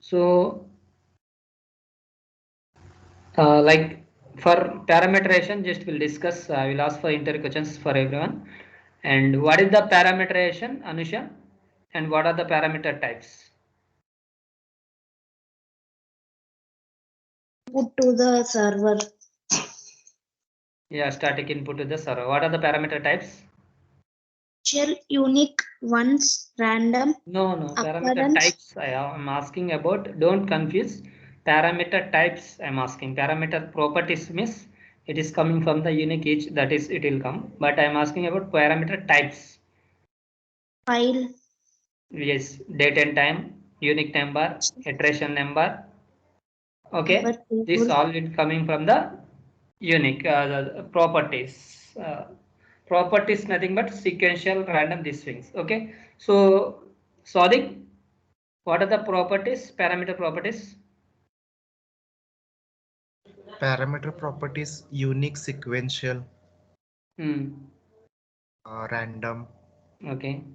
So like for parameteration, just we'll discuss. I will ask for inter questions for everyone. And what is the parameteration, Anusha? And what are the parameter types? Put to the server. Yeah, static input to the server. What are the parameter types? Shell unique ones, random, No, parameter occurrence. types I am asking about. Don't confuse. Parameter types I'm asking. Parameter properties means it is coming from the unique each, that is it will come. But I'm asking about parameter types. File. Yes, date and time, unique number, iteration number. Number Okay, this table. all is coming from the unique the properties. Properties nothing but sequential random these things. Okay, so sorry. What are the properties, parameter properties? Parameter properties unique, sequential, Hmm. random. Okay.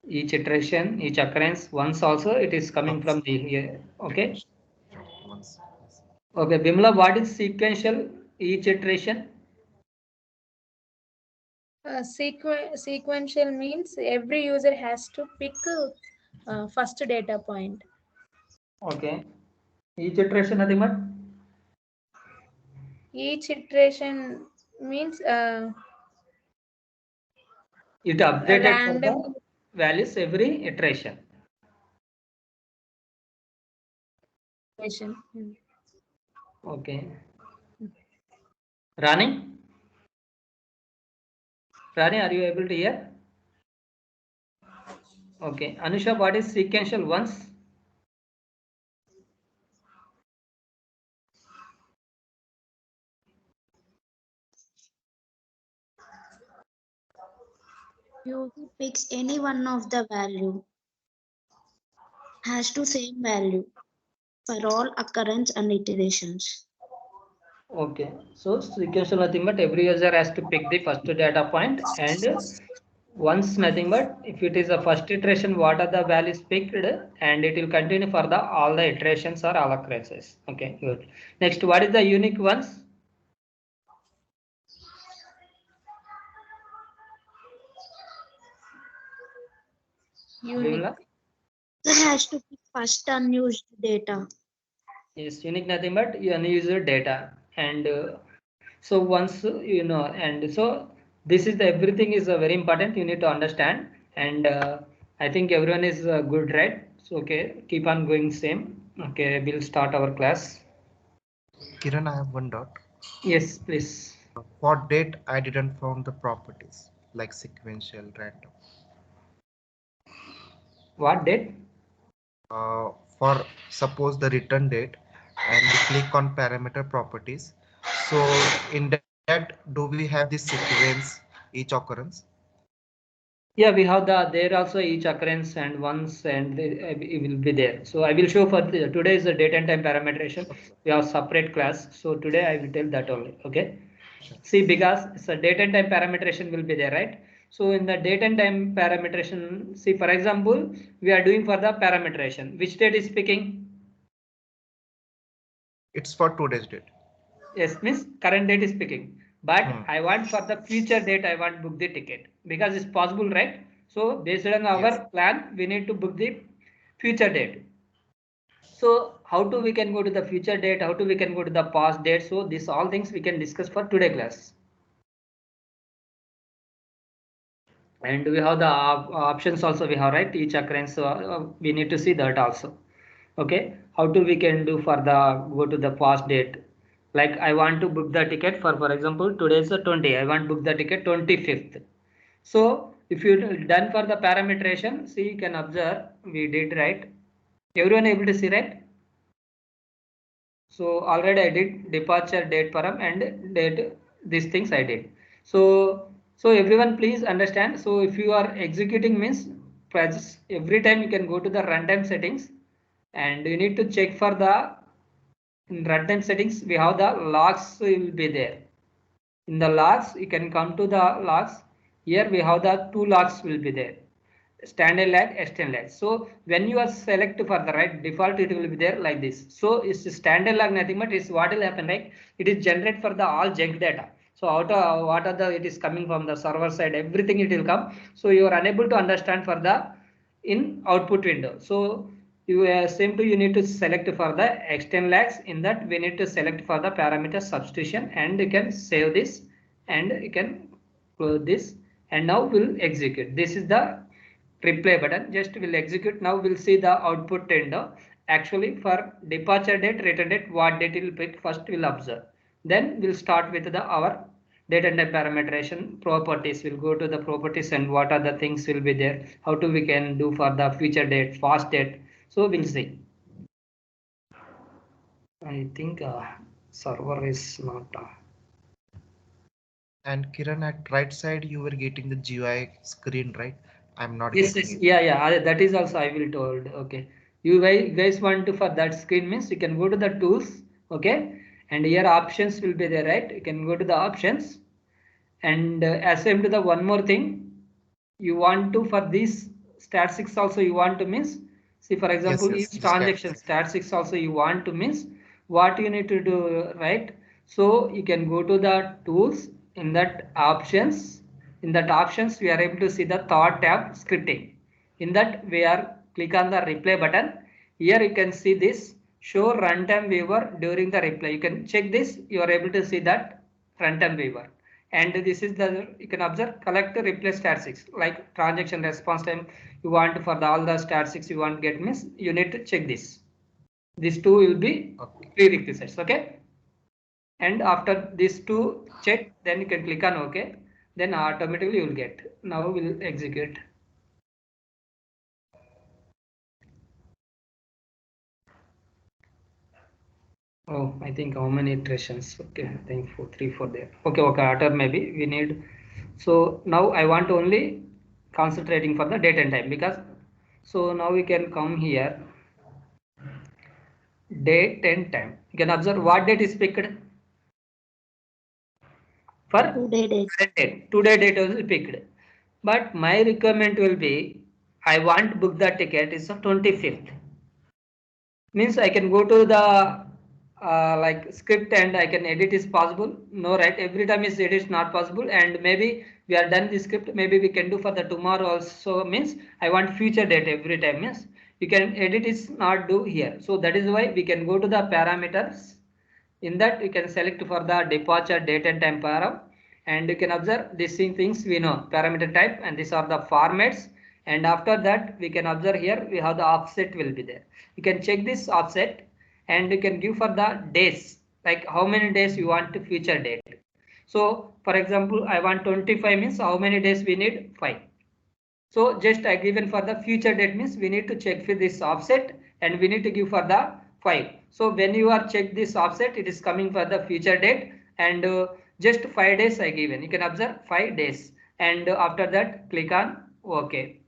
Each iteration, each occurrence, once also it is coming from Once. the here. Okay. Sure, once. Yes. Okay. Bimla, what is sequential? Each iteration. Sequential means every user has to pick first data point. Okay. Each iteration nothing but Each iteration means it a updated for random the values every iteration. iteration. Okay. Rani? Rani, are you able to hear? Okay. Anusha, what is sequential once? User picks any one of the value. Has to same value for all occurrence and iterations. Okay. So sequential nothing but every user has to pick the first data point and once nothing but if it is a first iteration, what are the values picked and it will continue for the all the iterations or all occurrences. Okay, good. Next, what is the unique ones? Unique. Bimla? User has to pick first unused data. Yes, unique nothing but unused data and so once you know and so this is the everything is very important you need to understand and I think everyone is good, right? So okay, keep on going same. Okay, we'll start our class. Kiran, I have one dot. Yes, please. For date, I didn't found the properties like sequential, random. What date? For suppose the return date, and we click on parameter properties. So in that, do we have this sequence each occurrence? Yeah, we have the there also each occurrence and once and it will be there. So I will show for today is the date and time parameteration. We have separate class. So today I will tell that only. Okay. Sure. See, because so date and time parameteration will be there, right? So in the date and time parameteration, see for example, we are doing for the parameteration. Which date is picking? It's for today's date. Yes, means current date is picking. But Hmm. I want for the future date, I want book the ticket because it's possible, right? So based on Yes. our plan, we need to book the future date. So how to we can go to the future date? How to we can go to the past date? So these all things we can discuss for today class. And we have the options also we have, right? Each occurrence, so we need to see that also. Okay, how to we can do for the go to the past date, like I want to book the ticket for example today is the 20, I want to book the ticket 25th. So if you done for the parameteration, see you can observe we did, right? Everyone able to see, right? So already I did departure date param and date, these things I did. So everyone please understand. So if you are executing means every time you can go to the runtime settings and you need to check for the in runtime settings we have the logs will be there. In the logs you can come to the logs. Here we have the two logs will be there. standard lag, extend lag. So when you are select for the right default, it will be there like this. So it's standard lag nothing but is what will happen, like it is generate for the all junk data. So out of what are the it is coming from the server side, everything it will come. So you are unable to understand for the in output window. So you same to you need to select for the extend lags. In that we need to select for the parameter substitution, and you can save this and you can close this, and now we'll execute. This is the replay button. Just will execute. Now we'll see the output window. Actually for departure date, return date, what date it will pick first we'll observe. Then we'll start with the our date and time parameteration properties. We'll go to the properties and what are the things will be there. How to we can do for the future date, fast date. So we'll see. I think server is not. And Kiran, at right side, you were getting the GUI screen, right? I'm not Yes, getting yes, it. yeah. That is also I will told. Okay, you guys want to for that screen means you can go to the tools. Okay, and here options will be there, right? You can go to the options and assign to the one more thing. You want to for these statistics also you want to means, see for Yes, example yes, each the stats. transaction statistics also you want to means what you need to do, right? So you can go to the tools. In that options, in that options we are able to see the third tab scripting. In that we are click on the replay button. Here you can see this show runtime viewer during the replay. You can check this, you are able to see that runtime viewer. And this is the you can observe collect replace statistics like transaction response time. You want for the all the statistics you want to get means you need to check this. These two will be Okay. prerequisites. Okay, and after these two check, then you can click on OK. Then automatically you will get. Now we'll execute. Oh, I think how many iterations? Okay, I think 4, 3, 4 there. Okay, after maybe we need. So now I want only concentrating for the date and time because. So now we can come here. Date and time. You can observe what date is picked for Today date. current date. Today date is picked. But my requirement will be I want to book the ticket is the 25th. Means I can go to the like script and I can edit is possible. No, right? Every time is edit is not possible, and maybe we are done the script. Maybe we can do for the tomorrow also. Means I want future date every time. Means you can edit is not do here. So that is why we can go to the parameters. In that you can select for the departure date and time param, and you can observe these things we know parameter type, and these are the formats. And after that we can observe here we have the offset will be there. You can check this offset and you can give for the days, like how many days you want to future date. So for example I want 25 means how many days we need 5. So just I given for the future date means we need to check for this offset and we need to give for the 5. So when you are check this offset, it is coming for the future date, and just 5 days I given. You can observe 5 days, and after that click on OK,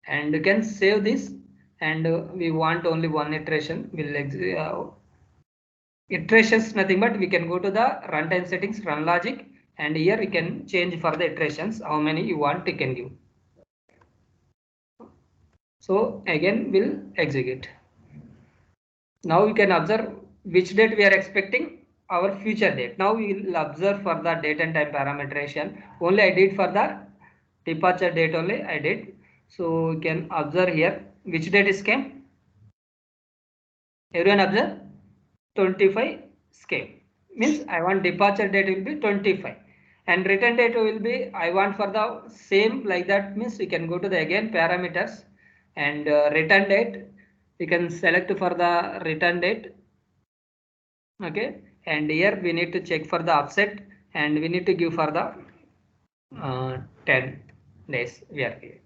and you can save this. And we want only one iteration. We'll iterations nothing but we can go to the runtime settings, run logic, and here you can change for the iterations how many you want you can give. So again we'll execute. Now you can observe which date we are expecting our future date. Now we will observe for the date and time parameteration. Only I did for the departure date only I did. So you can observe here which date is came. Everyone observe 25 came. Means I want departure date will be 25 and return date will be I want for the same like that. Means we can go to the again parameters and return date. You can select for the return date. Okay, and here we need to check for the offset and we need to give for the 10 days we are here.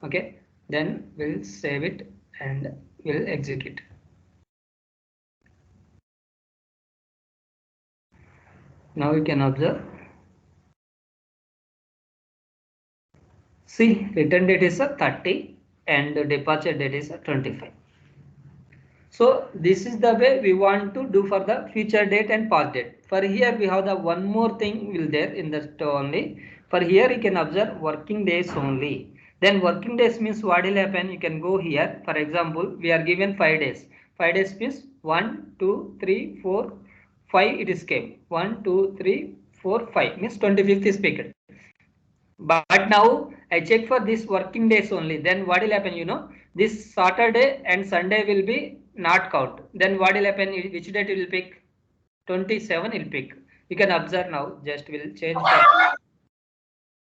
Okay, then we'll save it and we'll execute. Now you can observe. See, return date is a 30 and the departure date is a 25. So this is the way we want to do for the future date and past date. For here we have the one more thing will there in the only. For here you can observe working days only. Then working days means what will happen? You can go here. For example, we are given 5 days. 5 days means 1, 2, 3, 4, 5 it is came. 1, 2, 3, 4, 5 means 25th is picked. But now I check for this working days only. Then what will happen? This Saturday and Sunday will be not count. Then what will happen? Which date will pick? 27 will pick. You can observe now. Just will change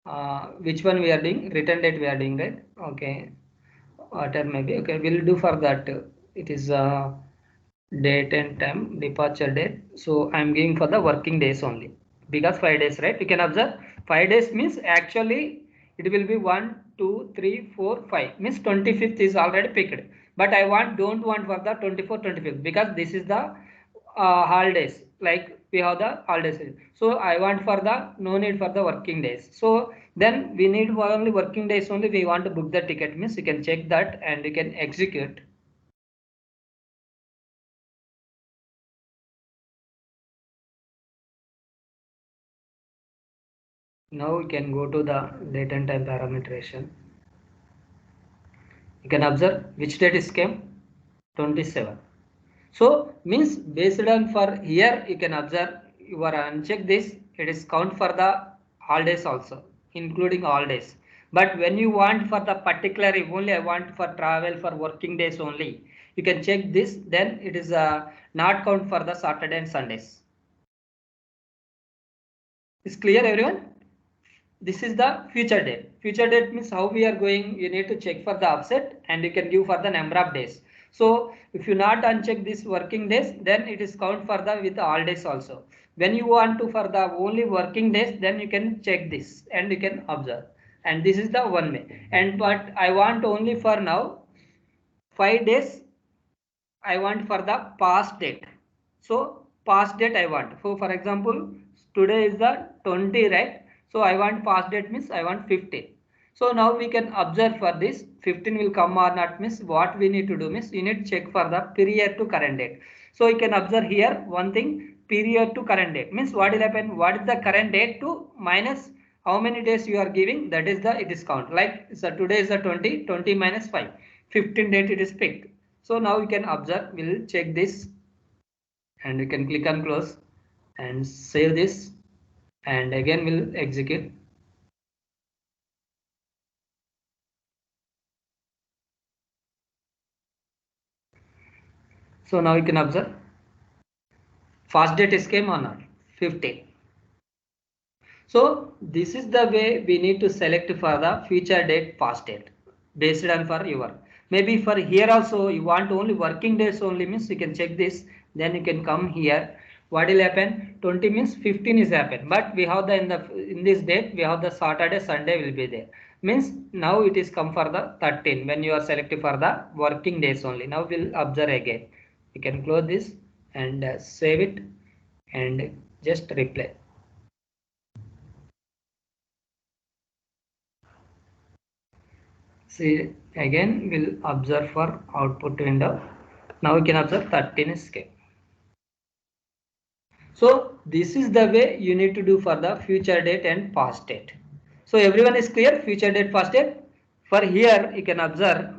for which one we are doing. Return date we are doing, right? Okay. Water maybe. Okay. We'll do for that. It is date and time, departure date. So I'm giving for the working days only because 5 days, right? You can observe 5 days means actually it will be 1, 2, 3, 4, 5 means 25th is already picked. But I don't want for the 24th, 25th because this is the holidays. Like we have the holidays. So I want for the no need for the working days. So then we need for only working days only. We want to book the ticket means you can check that and you can execute. Now we can go to the date and time parameteration. You can observe which date is came 27. So means based on for here you can observe you are uncheck this, it is count for the holidays also including all days. But when you want for the particular only I want for travel for working days only, you can check this, then it is not count for the Saturday and Sundays. Is clear everyone? This is the future date. Future date means how we are going, you need to check for the offset and you can give for the number of days. So if you not uncheck this working days, then it is count for the with all days also. When you want to for the only working days, then you can check this and you can observe. And this is the one way. And but I want only for now 5 days I want for the past date. So past date I want. So for example, today is the 20, right? So I want past date means I want 15. So now we can observe for this 15 will come or not means what we need to do means you need to check for the period to current date. So you can observe here one thing, period to current date means what will happen, what is the current date to minus how many days you are giving, that is the discount. Like so today is the 20, 20 minus 5, 15 date it is picked. So now you can observe, we'll check this and you can click on close and save this and again we'll execute. So now you can observe fast date is came or not 15. So this is the way we need to select for the future date past date based on for your. Maybe for here also you want only working days only means you can check this, then you can come here. What will happen? 20 means 15 is happen, but we have the in this date we have the Saturday Sunday will be there. Means now it is come for the 13 when you are selected for the working days only. Now we'll observe again. You can close this and save it and just replay. See again we'll observe for output window. Now we can observe 13 is came. So this is the way you need to do for the future date and past date. So everyone is clear, future date, past date. For here you can observe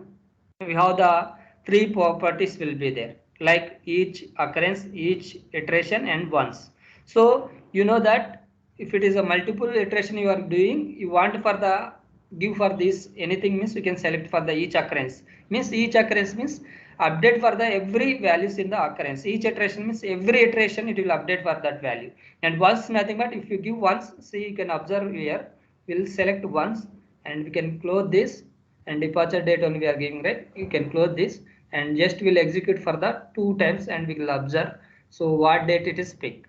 we have the 3 properties will be there, like each occurrence, each iteration and once. So you know that if it is a multiple iteration you are doing, you want for the give for this anything means you can select for the each occurrence. Means each occurrence means update for the every values in the occurrence. Each iteration means every iteration it will update for that value. And once nothing but if you give once, see you can observe here, we'll select once and we can close this and departure date only we are giving, right? You can close this and just will execute for the 2 times and we will observe. So what date it is picked.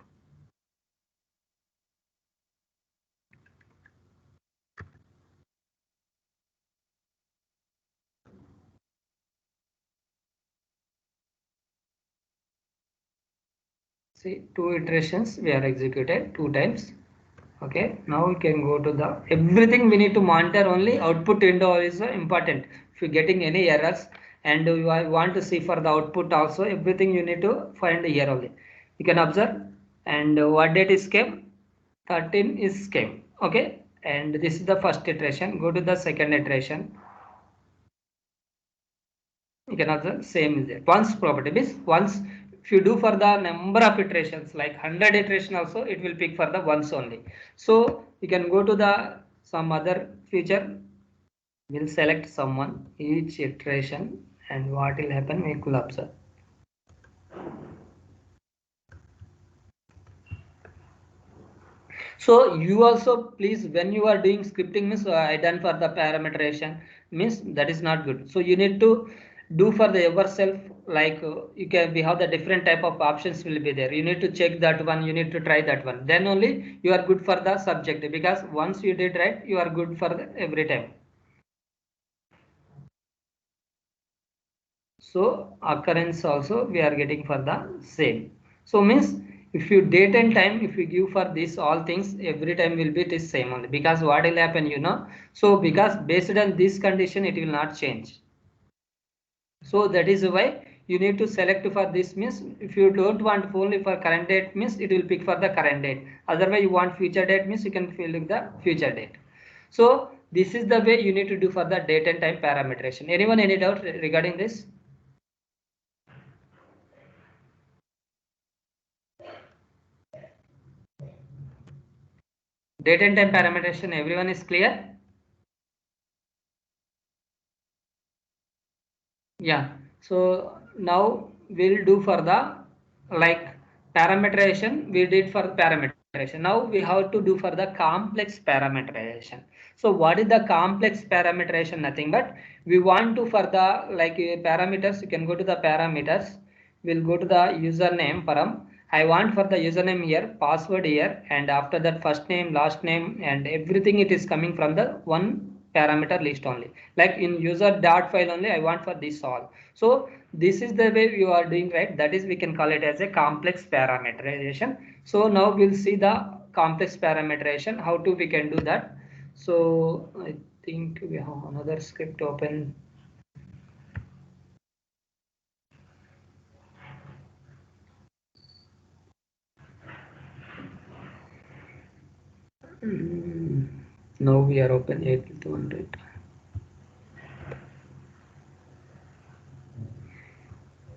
See 2 iterations we are executed 2 times. Okay, now we can go to the everything we need to monitor only output window is important. If you're getting any errors and you want to see for the output also, everything you need to find here only. You can observe and what date is came, 13 is came. Okay, and this is the first iteration. Go to the second iteration. You can also same is there. Once property means once, if you do for the number of iterations like 100 iteration also, it will pick for the once only. So you can go to the some other feature. We'll select someone each iteration, and what will happen we could observe. So you also please, when you are doing scripting means I done for the parameteration means that is not good. So you need to do for the yourself, like you can, we have the different type of options will be there. You need to check that one, you need to try that one. Then only you are good for the subject, because once you did right, you are good for the every time. So occurrence also we are getting for the same. So means if you date and time, if you give for this all things, every time will be this same only, because what will happen, you know. So because based on this condition it will not change. So that is why you need to select for this means, if you don't want only for current date means it will pick for the current date. Otherwise you want future date means you can fill in the future date. So this is the way you need to do for the date and time parameteration. Anyone any doubt regarding this? Date and time parameterization, everyone is clear? Yeah. So now we'll do for the like parameterization. We did for parameterization. Now we have to do for the complex parameterization. So what is the complex parameterization? Nothing but we want to for the like parameters. You can go to the parameters. We'll go to the username param. I want for the username here, password here, and after that first name, last name, and everything it is coming from the one parameter list only. Like in user dot file only I want for this all. So this is the way you are doing right. That is we can call it as a complex parameterization. So now we'll see the complex parameterization, how to we can do that. So I think we have another script open. Now we are open 8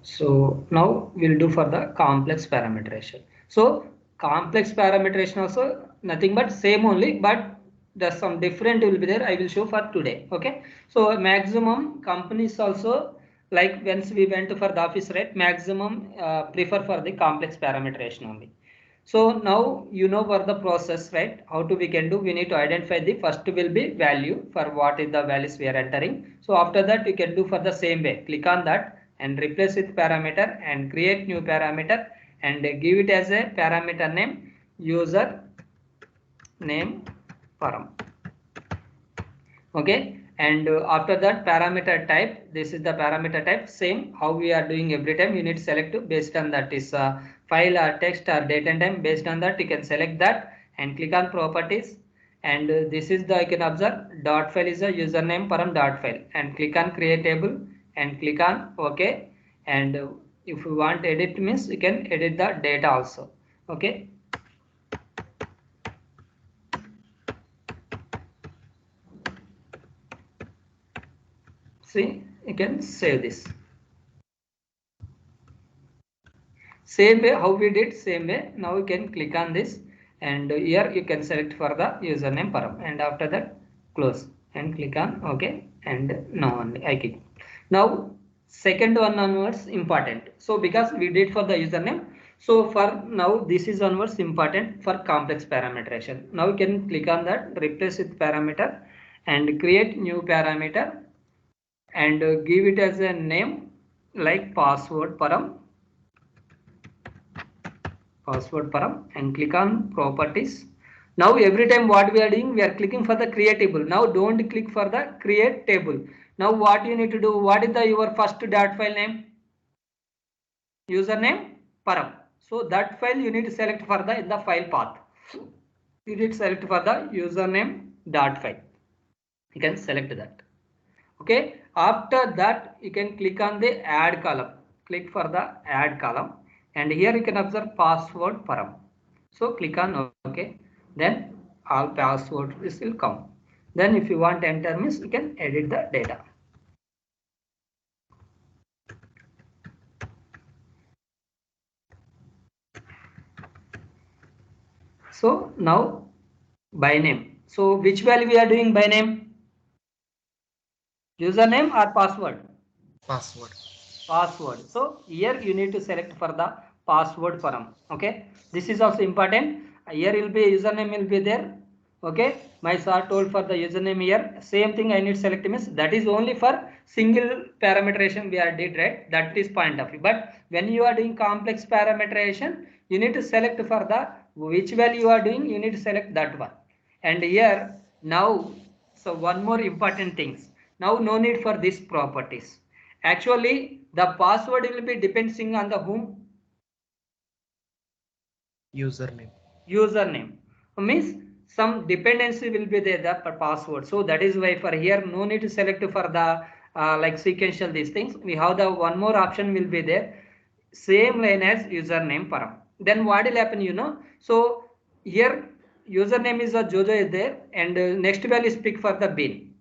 So now we'll do for the complex parameterization. So complex parameterization also nothing but same only, but there's some different will be there. I will show for today. Okay. So maximum companies also, like once we went for the office, right? Maximum prefer for the complex parameterization only. So now you know for the process, right? How to we can do? We need to identify the first will be value for what is the values we are entering. So after that you can do for the same way. Click on that and replace with parameter and create new parameter and give it as a parameter name user name param. Okay, and after that parameter type, this is the parameter type, same how we are doing every time. You need to select based on that is file or text or date and time. Based on that you can select that and click on properties, and this is the, I can observe dot file is a username param dot file, and click on create table and click on OK. And if you want edit means you can edit the data also. Okay. See, you can save this. Same way how we did, same way. Now you can click on this, and here you can select for the username param, and after that close and click on OK, and now only I click. Now second one onwards important. So because we did for the username, so for now this is onwards important for complex parameterization. Now you can click on that, replace with parameter and create new parameter and give it as a name like password param and click on properties. Now every time what we are doing, we are clicking for the create table. Now don't click for the create table. Now what you need to do, what is the your first dot file name? Username param. So that file you need to select for the in the file path. You need to select for the username dot file. You can select that. Okay. After that you can click on the add column. Click for the add column, and here you can observe password param. So click on OK. Then all password will come. Then if you want enter means you can edit the data. So now by name. So which value we are doing by name? Username or password? Password. Password. So here you need to select for the password param. Okay. This is also important. Here will be username will be there. Okay. My sir told for the username here. Same thing I need select means that is only for single parameterization we are did, right. That is point of view. But when you are doing complex parameterization, you need to select for the which value you are doing. You need to select that one. And here now, so one more important things. Now no need for these properties. Actually, the password will be depending on the whom? Username. Username. Means some dependency will be there the password. So that is why for here no need to select for the like sequential these things. We have the one more option will be there. Same line as username param. Then what will happen, you know? So here username is a Jojo is there and next value is pick for the bin.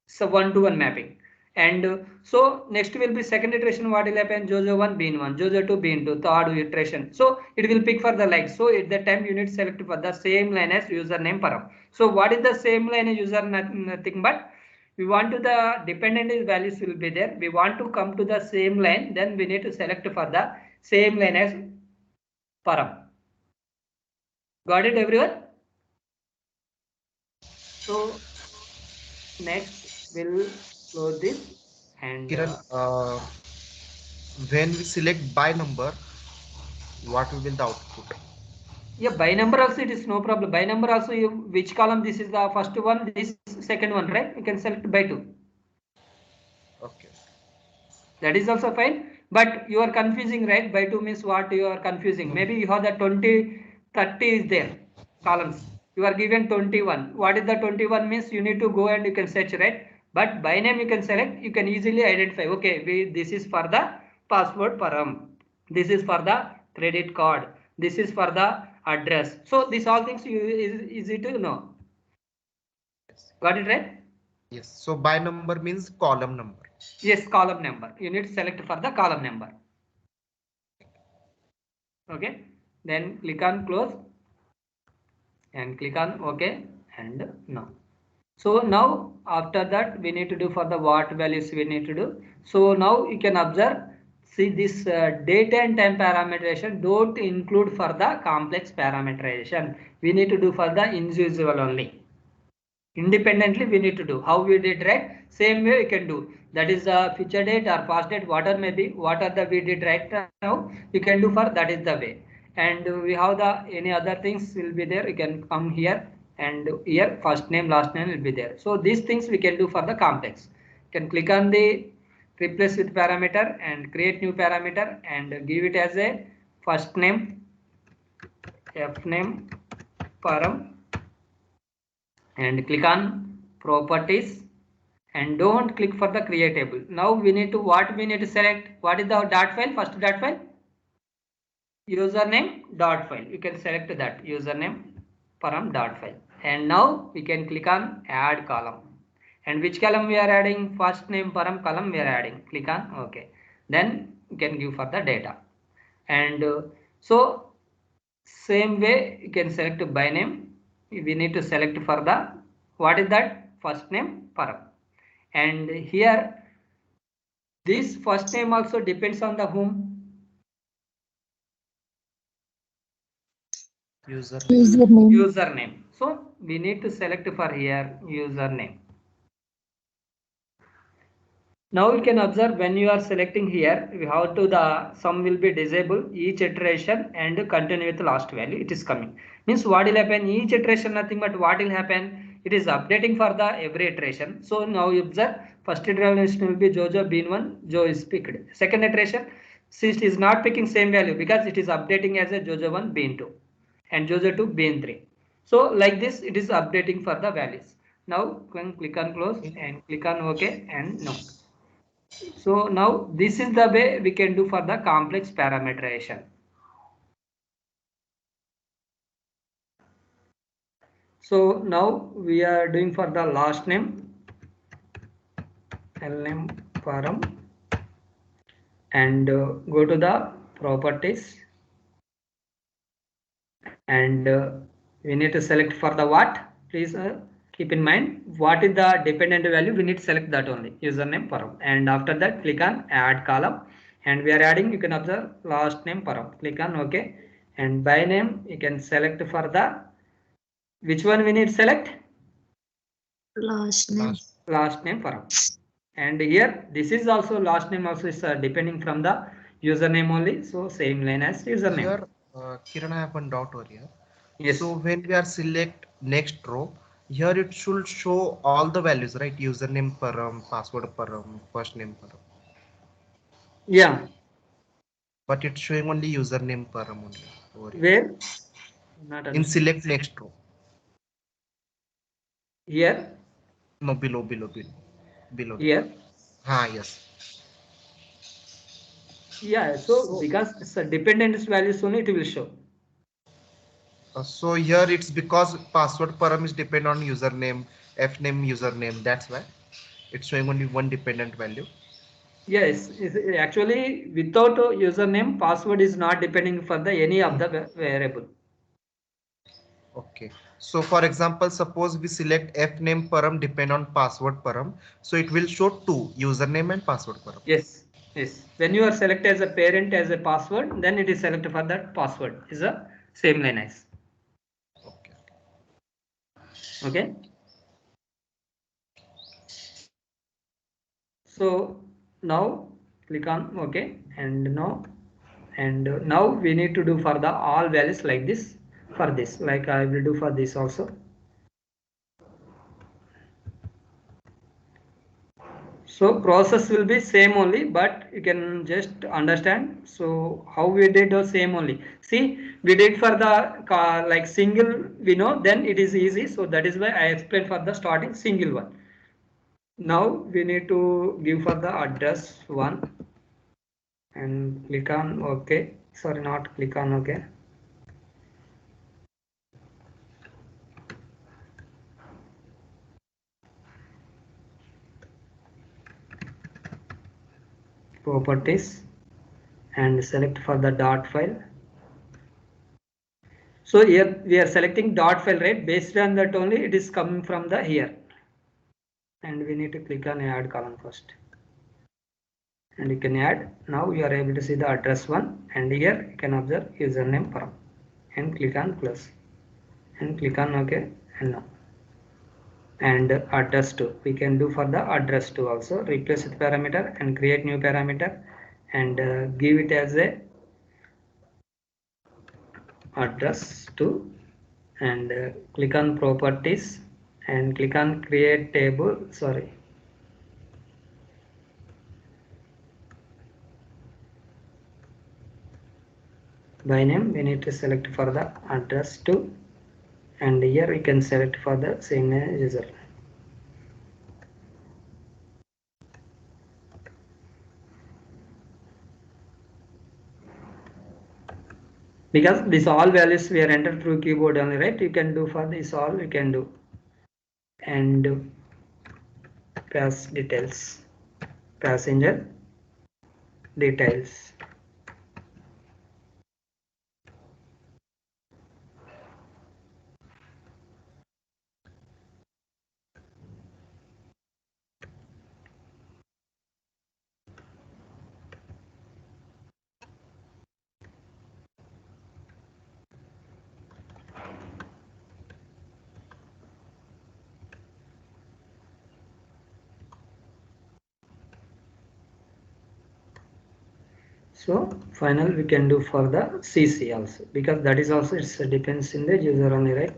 So 1-to-1 mapping. And so next will be second iteration what will happen Jojo 1 bin 1 Jojo 2 bin 2 third iteration. So it will pick for the like. So at that time you need to select for the same line as username param. So what is the same line as user? Nothing but we want to the dependent values will be there. We want to come to the same line, then we need to select for the same line as param. Got it everyone? So next we'll close this and Kiran, when we select by number, what will be the output? yeah, by number also it is no problem. By number also you, which column this is the first one, this second one, right? You can select by 2. Okay. That is also fine. But you are confusing, right? By 2 means what you are confusing. Maybe you have the 20, 30 is there columns. You are given 21. What is the 21 means you need to go and you can search, right? But by name you can select, you can easily identify. Okay, this is for the password param. This is for the credit card. This is for the address. So these all things you is easy to know. Yes. Got it right? Yes. So by number means column number. Yes, column number. You need to select for the column number. Okay. Then click on close and click on OK and no. So now after that we need to do for the what values we need to do. So now you can observe, see this date and time parameterization don't include for the complex parameterization. We need to do for the individual only. Independently we need to do how we did, right? Same way we can do, that is the future date or past date, whatever may be, what are the we did right now you can do for that is the way. And we have the any other things will be there, you can come here and here first name last name will be there. So these things we can do for the complex. You can click on the replace with parameter and create new parameter and give it as a first name f name param and click on properties and don't click for the creatable. Now we need to what we need to select, what is the dot file, first dot file, username dot file. You can select that username param dot file and now we can click on add column. And which column we are adding? First name param column we are adding. Click on OK. Then you can give for the data. And so same way you can select by name. We need to select for the what is that first name param. And here this first name also depends on the whom? Username. Username. So we need to select for here username. Now you can observe when you are selecting here, we have to the sum will be disabled each iteration and continue with last value. It is coming. Means what will happen? Each iteration nothing but what will happen? It is updating for the every iteration. So now you observe first iteration will be Jojo bin 1, Joe is picked. Second iteration, since it is not picking same value because it is updating as a Jojo 1 bin 2 and Jojo 2 bin 3. So like this it is updating for the values. Now click on close and click on OK and no. So now this is the way we can do for the complex parameterization. So now we are doing for the last name, lname param, and go to the properties, and we need to select for the what. Please keep in mind what is the dependent value. We need to select that only, username param, and after that click on add column, and we are adding, you can observe, last name param. Click on OK, and by name you can select for the, which one we need to select? Last name. Last name param. And here this is also last name also is depending from the username only, so same line as username. Here, Kiran, I have one doubt over here. Yes. So when we are select next row, here it should show all the values, right? Username param, password param, first name param. Yeah. But it's showing only username param only over here. Where? Not In understand. select next row. Here. No, below. Here. Yes. Yeah. So So, because it's a dependent values only, it will show. so here it's because password param is depend on username, fname username. That's why it's showing only one dependent value. Yes. Actually, without a username, password is not depending for the any of the variable. Okay. So for example, suppose we select fname param depend on password param. So it will show two, username and password param. Yes. Yes. When you are selected as a parent as a password, then it is selected for that password. Is a same line as. Okay. Okay. So now click on OK, and now we need to do for the all values like this, for this, like I will do for this also. So process will be same only, but you can just understand. So how we did the same only. See, we did for the like single, we know, then it is easy. So that is why I explained for the starting single one. Now we need to give for the address one, and click on OK. Sorry, not click on OK. Properties, and select for the dot file. So here we are selecting dot file, right? Based on that only it is coming from the here, and we need to click on add column first, and you can add. Now you are able to see the address one, and here you can observe username param, and click on plus, and click on OK, and now, and address 2 we can do for the address 2 also. Replace with parameter and create new parameter, and give it as a address 2, and click on properties, and click on create table. Sorry, by name we need to select for the address 2, and here we can select for the same user. Because these all values we are entered through keyboard only, right? You can do for this all, you can do, and pass details, passenger details. So final we can do for the CC also, because that is also it's depends in the user only, right?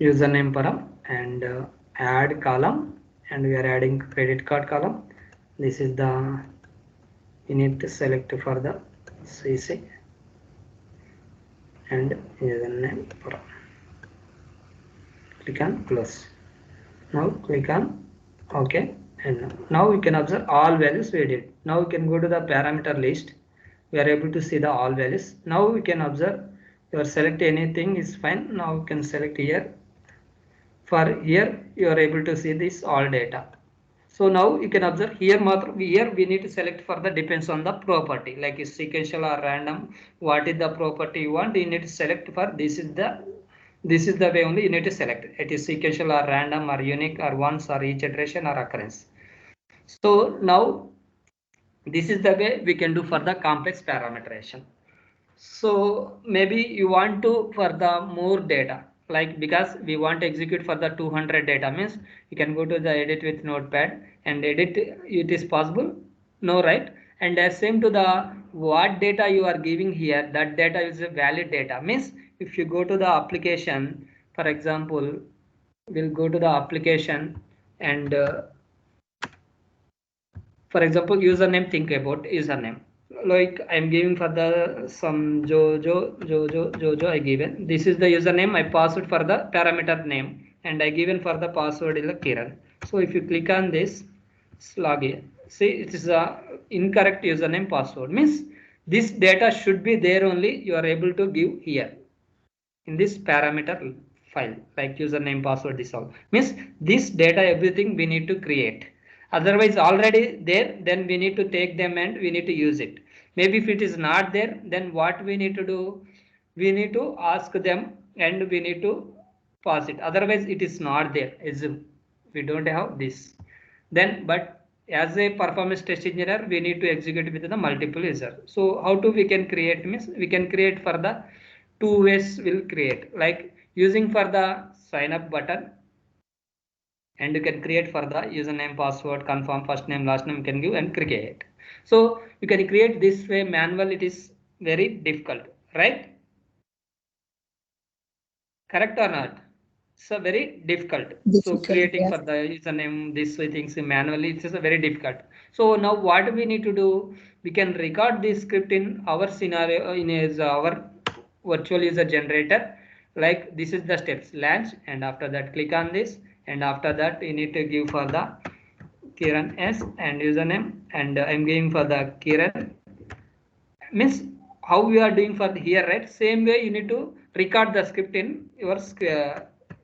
Username param, and add column, and we are adding credit card column. This is the, you need to select for the CC, and username param. Click on close. Now click on OK, And now you can observe all values we did. Now we can go to the parameter list. We are able to see the all values. Now we can observe your select anything is fine. Now you can select here. For here you are able to see this all data. So now you can observe here we need to select for the depends on the property, like is sequential or random. What is the property you want? You need to select for this is the way only you need to select. It is sequential or random or unique or once or each iteration or occurrence. So now this is the way we can do for the complex parameterization. So maybe you want to for the more data, like because we want to execute for the 200 data, means you can go to the edit with notepad and edit. It is possible? No, right? And as same to the what data you are giving here, that data is a valid data, means if you go to the application, for example, we'll go to the application and for example username, think about username, like I'm giving for the some jojo I given. This is the username, I password for the parameter name, and I given for the password is the Kiran. So if you click on this login, see it is a incorrect username password, means this data should be there only you are able to give here in this parameter file, like username, password, this all means this data everything we need to create. Otherwise already there, then we need to take them and we need to use it. Maybe if it is not there, then what we need to do, we need to ask them and we need to pass it. Otherwise it is not there, assume we don't have this, then but as a performance test engineer we need to execute with the multiple user. So how to we can create, means we can create for the two ways will create, like using for the sign up button, and you can create for the username, password, confirm, first name, last name, you can give and create. So you can create this way manual, it is very difficult, right? Correct or not? So very difficult. So Difficult, creating for yes. the username, this way things manually, it is a very difficult. So now what we need to do, we can record this script in our scenario in our virtual user generator. Like this is the steps, launch, and after that click on this, and after that you need to give for the Kiran S and username, and I'm giving for the Kiran, means how we are doing for the here, right? Same way you need to record the script in your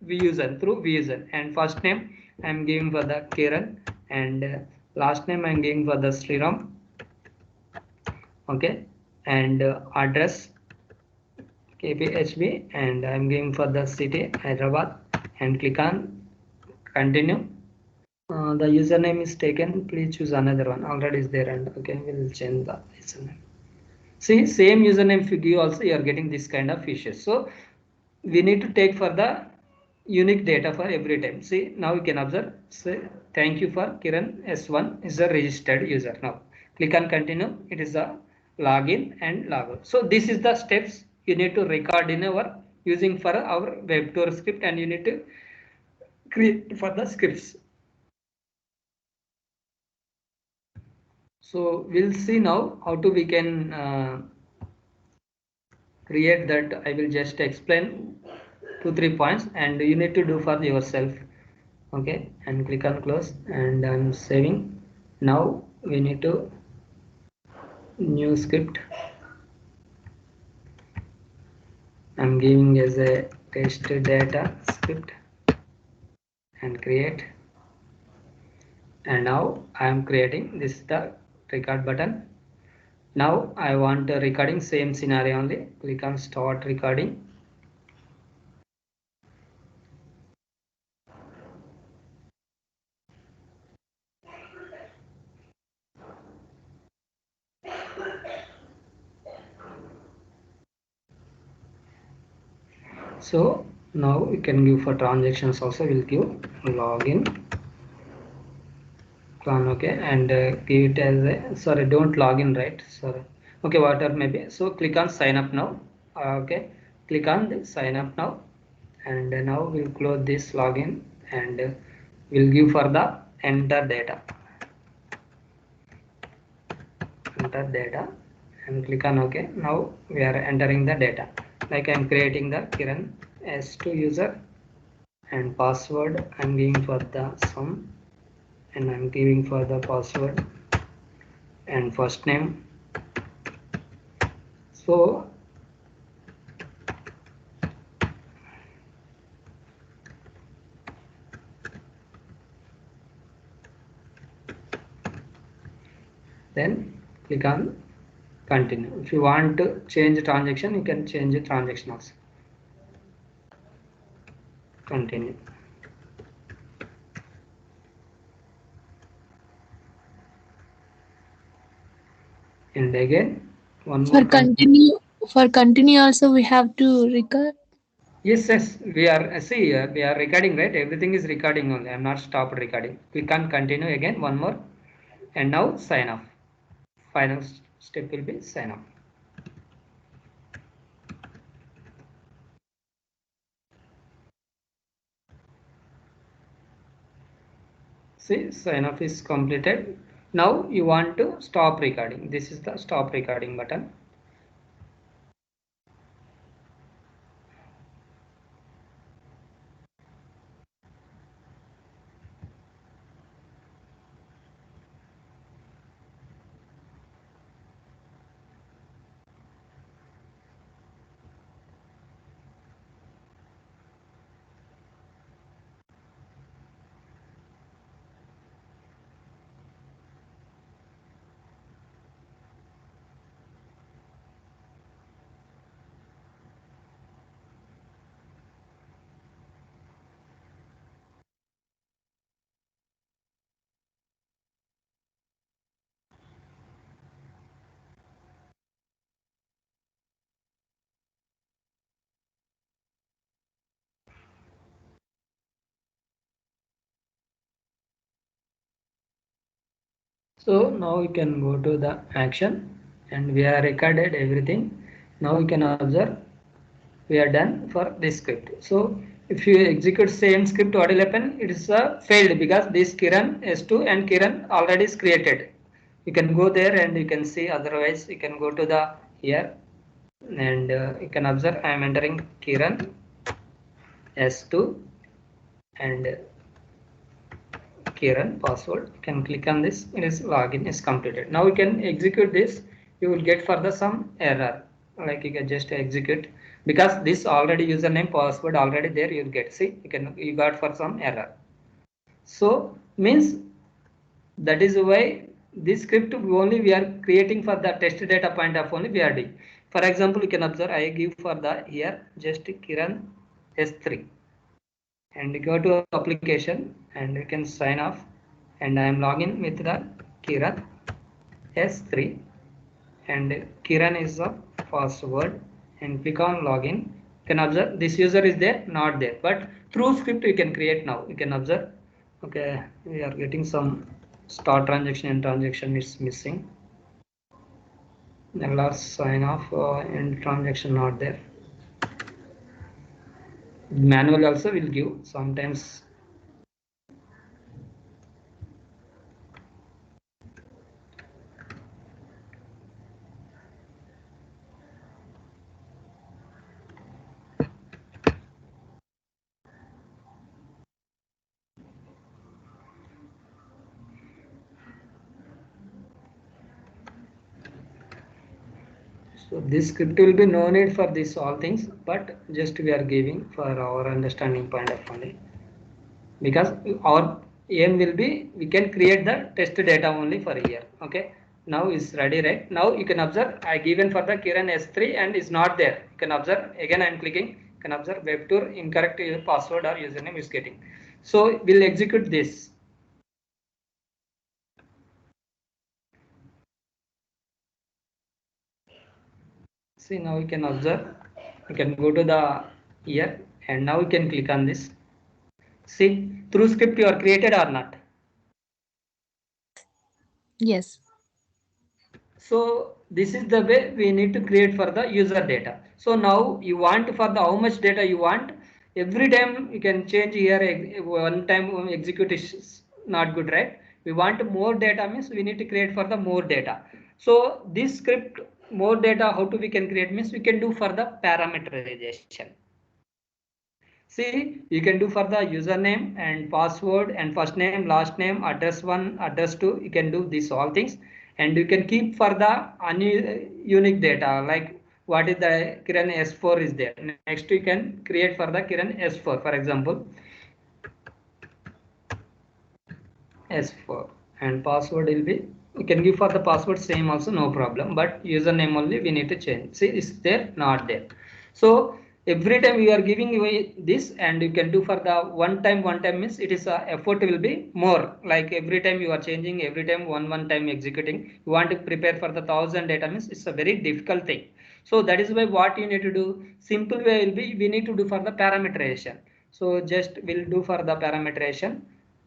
viewer through viewer. And first name I'm giving for the Kiran, and last name I'm giving for the Sriram. Okay, and address KPHB, and I'm giving for the city Hyderabad, and click on continue. The username is taken, please choose another one, already is there, and okay, we'll change the username. See, same username if you give also you are getting this kind of issues. So we need to take for the unique data for every time. See, now you can observe, say thank you for Kiran S1 is a registered user. Now click on continue, it is a login and logout. So this is the steps you need to record in our using for our web tour script, and you need to create for the scripts. So we'll see now how to we can create that. I will just explain 2-3 points, and you need to do for yourself. Okay, and click on close, and I'm saving. Now we need to new script. I'm giving as a test data script and create, and now I am creating this is the record button. Now I want the recording, same scenario only. Click on start recording. So now we can give for transactions also, we'll give login plan. Okay, and give it as a, sorry, don't log in, right? Sorry. Okay, whatever maybe. So click on sign up now. Okay, click on the sign up now, and now we'll close this login, and we'll give for the enter data, and click on OK. Now we are entering the data, like I'm creating the Kiran S2 user, and password I'm giving for the some and I'm giving for the password and first name. So then click on continue. If you want to change the transaction, you can change the transaction also. Continue. And again one more For continue also we have to record. Yes, we are see we are recording, right? Everything is recording only. I'm not stopped recording. We can continue again one more, and now sign off. Final step will be sign off. See, sign off is completed. Now you want to stop recording. This is the stop recording button. So now you can go to the action, and we have recorded everything. Now you can observe we are done for this script. So if you execute same script, what will happen? It is failed because this Kiran S2 and Kiran already is created. You can go there and you can see. Otherwise, you can go to the here and you can observe I am entering Kiran S2 and Kiran password. You can click on this. It is login is completed. Now you can execute this. You will get further some error. Like you can just execute because this already username password already there. You'll get you got for some error. So means that is why this script only we are creating for the test data point of only we are doing. For example, you can observe I give for the here just Kiran S3 and go to application and you can sign off and I am login with the Kiran S3 and Kiran is the password and click on login. You can observe this user is there not there, but through script you can create. Now you can observe okay we are getting some start transaction and transaction is missing. The last sign off and transaction not there. Manual also will give sometimes. So this script will be no need for this all things, but just we are giving for our understanding point of only. Because our aim will be we can create the test data only for a year. Okay, now is ready, right? Now you can observe I given for the Kiran S3 and is not there. You can observe again I am clicking. You can observe web tour incorrect password or username is getting. So we'll execute this. See, now you can observe. You can go to the here and now you can click on this. See, through script you are created or not. Yes. So this is the way we need to create for the user data. So now you want for the how much data you want. Every time you can change here. One time execute is not good, right? We want more data means we need to create for the more data. So this script more data how to we can create means we can do for the parameterization. See, you can do for the username and password and first name, last name, address 1, address 2. You can do these all things, and you can keep for the unique data like what is the Kiran S4 is there. Next you can create for the Kiran S4, for example S4, and password will be, you can give for the password same also, no problem, but username only we need to change. See, is there, not there. So every time you are giving away this, and you can do for the one time means it is effort will be more, like every time you are changing, every time one time executing, you want to prepare for the 1000 data means it's a very difficult thing. So that is why what you need to do, simple way will be, we need to do for the parameterization. So just we'll do for the parameterization,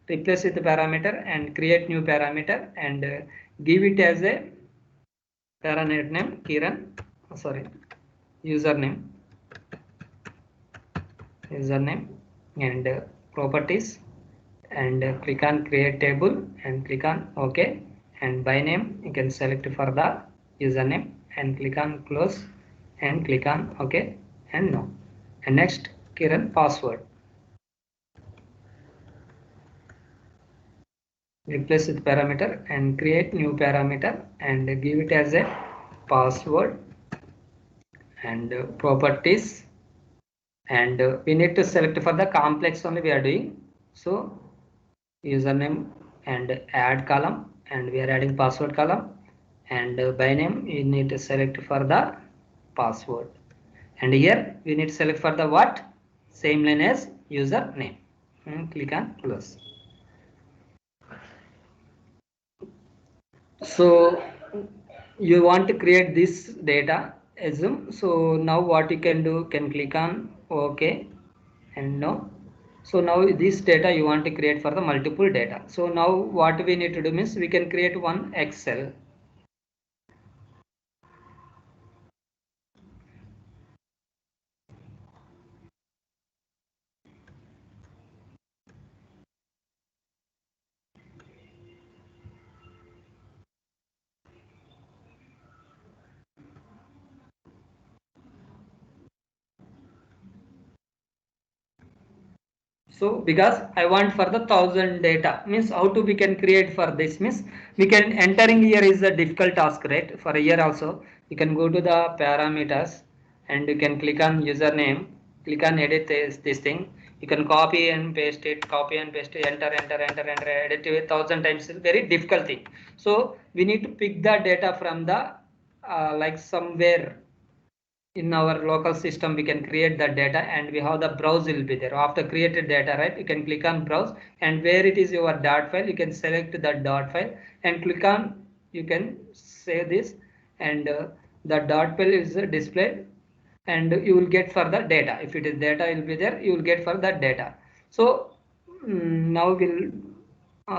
replace with the parameter and create new parameter, and give it as a parameter name Kiran, sorry, username and properties, and click on create table and click on OK, and by name you can select for the username and click on close and click on OK and no, and next Kiran password, replace with parameter and create new parameter and give it as a password and properties, and we need to select for the complex only we are doing. So username and add column, and we are adding password column, and by name you need to select for the password, and here we need to select for the what, same line as username, and click on close. So you want to create this data assume. So now what you can do, can click on OK and no. So now this data you want to create for the multiple data. So now what we need to do means we can create one Excel. So because I want for the 1000 data means how to we can create for this means we can entering here is a difficult task, right? For a year also you can go to the parameters and you can click on username, click on edit this thing, you can copy and paste it, enter, edit it 1000 times, is very difficult thing. So we need to pick the data from the like somewhere in our local system we can create that data, and we have the browse will be there after created data, right? You can click on browse, and where it is your dot file you can select that dot file and click on, you can save this, and the dot file is displayed, and you will get for the data, if it is data will be there, you will get for that data. So now we'll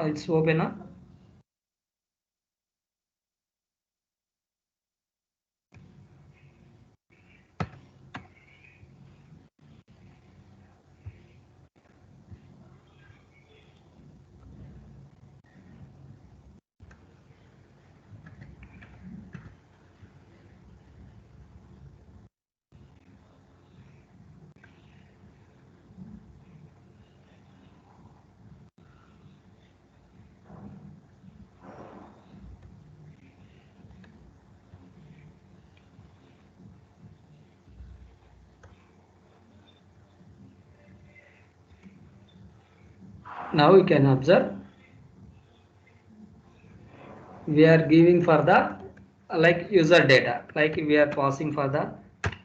it's open up. Now you can observe we are giving for the like user data, like we are passing for the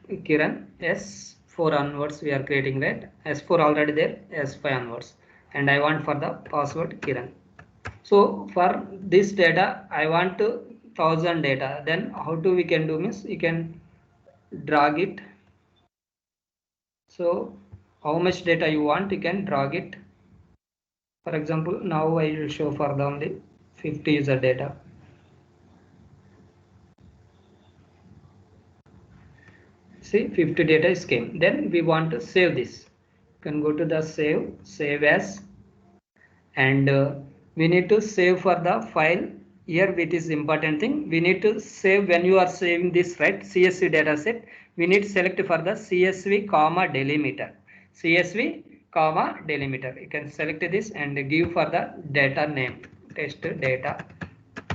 Kiran S4 onwards we are creating, right? S4 already there, S5 onwards, and I want for the password Kiran. So for this data I want to 1000 data, then how to we can do means you can drag it. So how much data you want, you can drag it. For example, now I will show for the only 50 user data. See, 50 data is came. Then we want to save this. You can go to the save as, and we need to save for the file. Here it is important thing. We need to save when you are saving this, right? CSV data set. We need to select for the CSV comma delimiter. CSV comma delimiter. You can select this and give for the data name test data,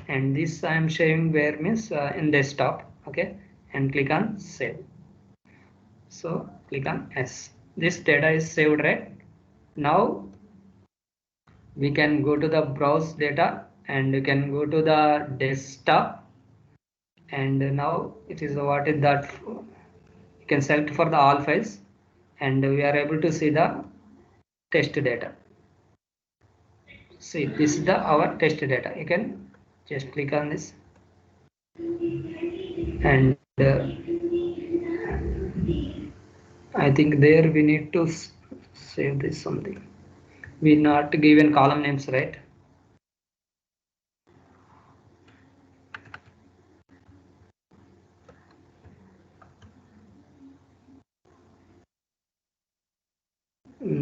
and this I am showing where means in desktop. Okay, and click on save. So click on S. This data is saved, right? Now we can go to the browse data and you can go to the desktop, and now it is what is that, you can select for the all files, and we are able to see the test data. See, this is the our test data. You can just click on this, and I think there we need to save this something. We not given column names, right?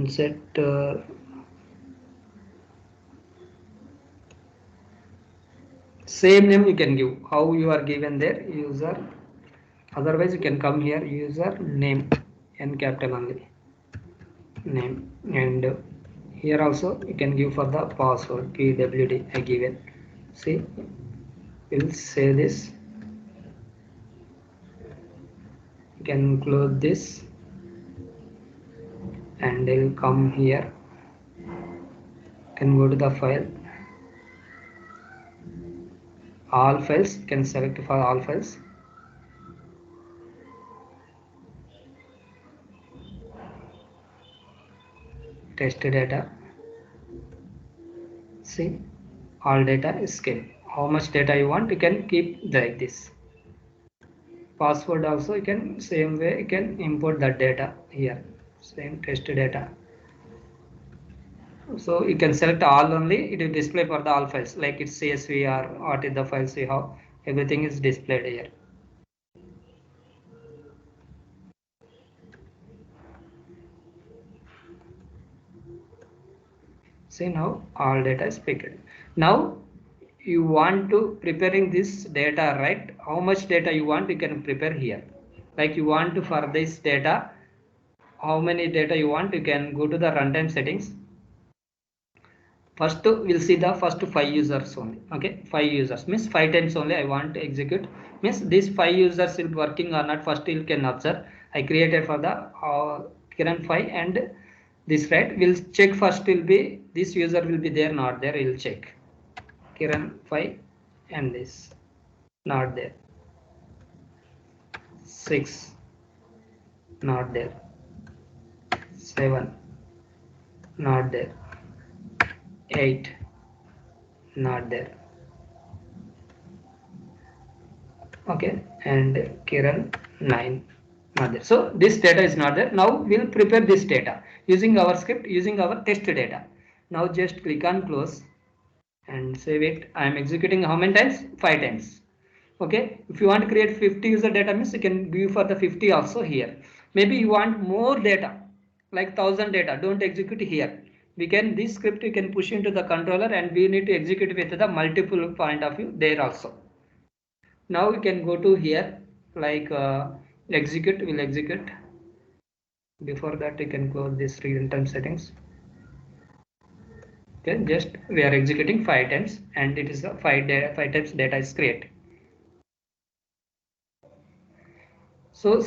Set same name you can give how you are given there, user. Otherwise you can come here, user name and capital only name, and here also you can give for the password pwd I given. See, we'll say this, you can close this, and they'll come here, can go to the file, all files, can select for all files, test data. See, all data is kept. How much data you want, you can keep like this. Password also you can same way, you can import that data here, same test data. So you can select all only, it will display for the all files, like it's CSV or what is the files we have, everything is displayed here. See, now all data is picked. Now you want to preparing this data, right? How much data you want, you can prepare here. Like you want to for this data, how many data you want, you can go to the runtime settings. First we'll see the first 5 users only. Okay, 5 users means 5 times only I want to execute, means these 5 users will working or not, first you can observe. I created for the current 5, and this, right, we'll check first will be this user will be there not there, we'll check Kiran 5 and this not there, 6 not there, 7 not there, 8 not there. Okay, and Kiran 9 not there. So this data is not there. Now we'll prepare this data using our script, using our test data. Now just click on close and save it. I am executing how many times? 5 times. Okay, if you want to create 50 user data means you can give for the 50 also here. Maybe you want more data like 1000 data, don't execute here. We can, this script you can push into the controller, and we need to execute with the multiple point of view there also. Now you can go to here, like execute, will execute. Before that you can close this real-time settings. Okay, just we are executing 5 times, and it is a 5 times data is created. So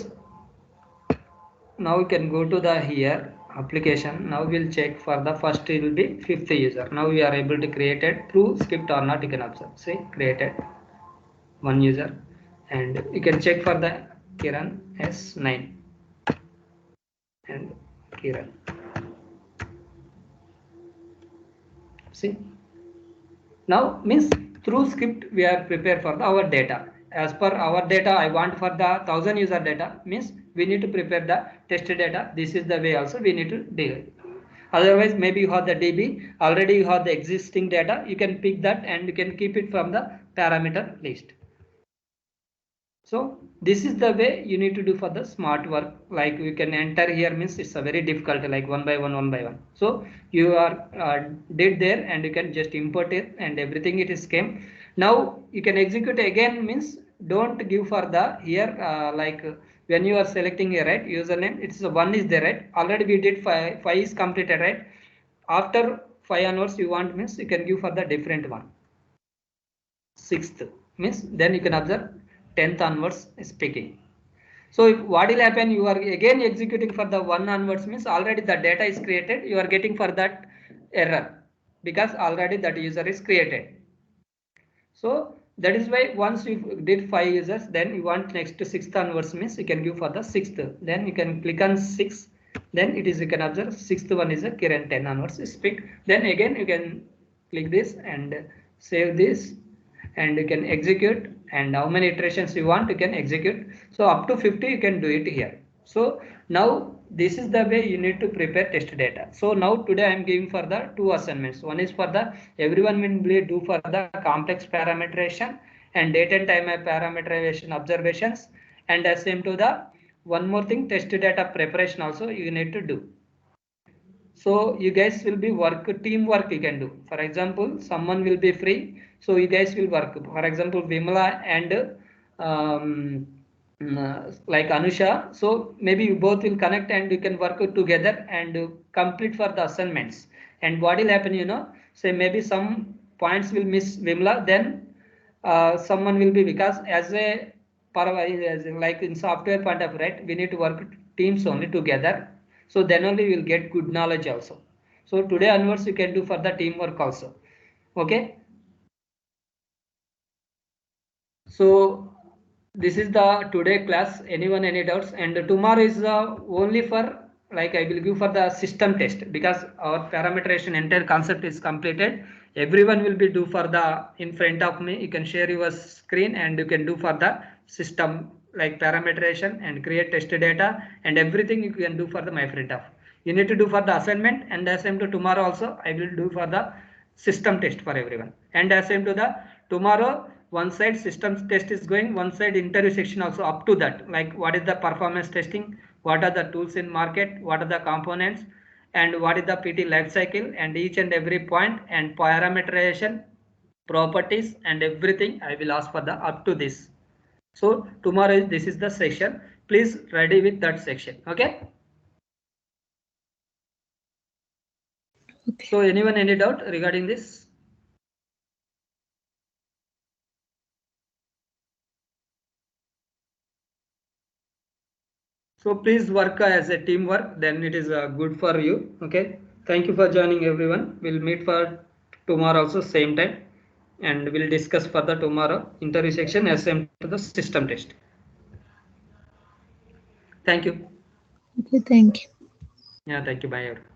now we can go to the here application. Now we'll check for the first, it will be 5th user. Now we are able to create it through script or not, you can observe. See, created 1 user, and you can check for the Kiran S9 and Kiran. See, now means through script we are prepared for our data. As per our data, I want for the 1000 user data, means we need to prepare the test data. This is the way also we need to deal. Otherwise, maybe you have the DB already, you have the existing data, you can pick that and you can keep it from the parameter list. So this is the way you need to do for the smart work. Like you can enter here, means it's a very difficult, like one by one. So you are did there, and you can just import it, and everything it is came. Now you can execute again, means don't give for the here like when you are selecting a right username, it's the one is there, right? Already we did 5 is completed, right? After 5 onwards you want means you can give for the different one. 6th means then you can observe 10th onwards is picking. So if what will happen, you are again executing for the 1 onwards means already the data is created, you are getting for that error because already that user is created. So that is why once you did 5 users, then you want next to 6th onwards means you can give for the 6th. Then you can click on 6. Then it is, you can observe 6th one is a Kiran, 10 onwards is picked. Then again you can click this and save this, and you can execute, and how many iterations you want you can execute. So up to 50 you can do it here. So now this is the way you need to prepare test data. So now today I am giving for the 2 assignments. One is for the everyone will do for the complex parameterization and date and time parameterization observations, and same to the one more thing, test data preparation also you need to do. So you guys will be teamwork you can do. For example, someone will be free, so you guys will work. For example, Vimala and like Anusha, so maybe you both will connect and you can work together and complete for the assignments. And what will happen, say maybe some points will miss Vimala, then someone will be, because as a like in software point of right, we need to work teams only together, so then only we will get good knowledge also. So today onwards you can do for the teamwork also. Okay, so this is the today class. Anyone any doubts? And tomorrow is only for, like I will give for the system test, because our parameterization entire concept is completed. Everyone will be do for the in front of me. You can share your screen and you can do for the system like parameterization and create test data and everything you can do for the my front of. You need to do for the assignment, and the same to tomorrow also I will do for the system test for everyone. And the same to the tomorrow one side system test is going, one side interview section also up to that, like what is the performance testing, what are the tools in market, what are the components, and what is the PT life cycle, and each and every point, and parameterization properties and everything I will ask for the up to this. So tomorrow this is the section, please ready with that section. Okay, so anyone any doubt regarding this? So please work as a teamwork, then it is good for you. Okay, thank you for joining everyone. We'll meet for tomorrow also same time, and we'll discuss further tomorrow interview section as same to the system test. Thank you. Okay, thank you. Yeah, thank you. Bye everyone.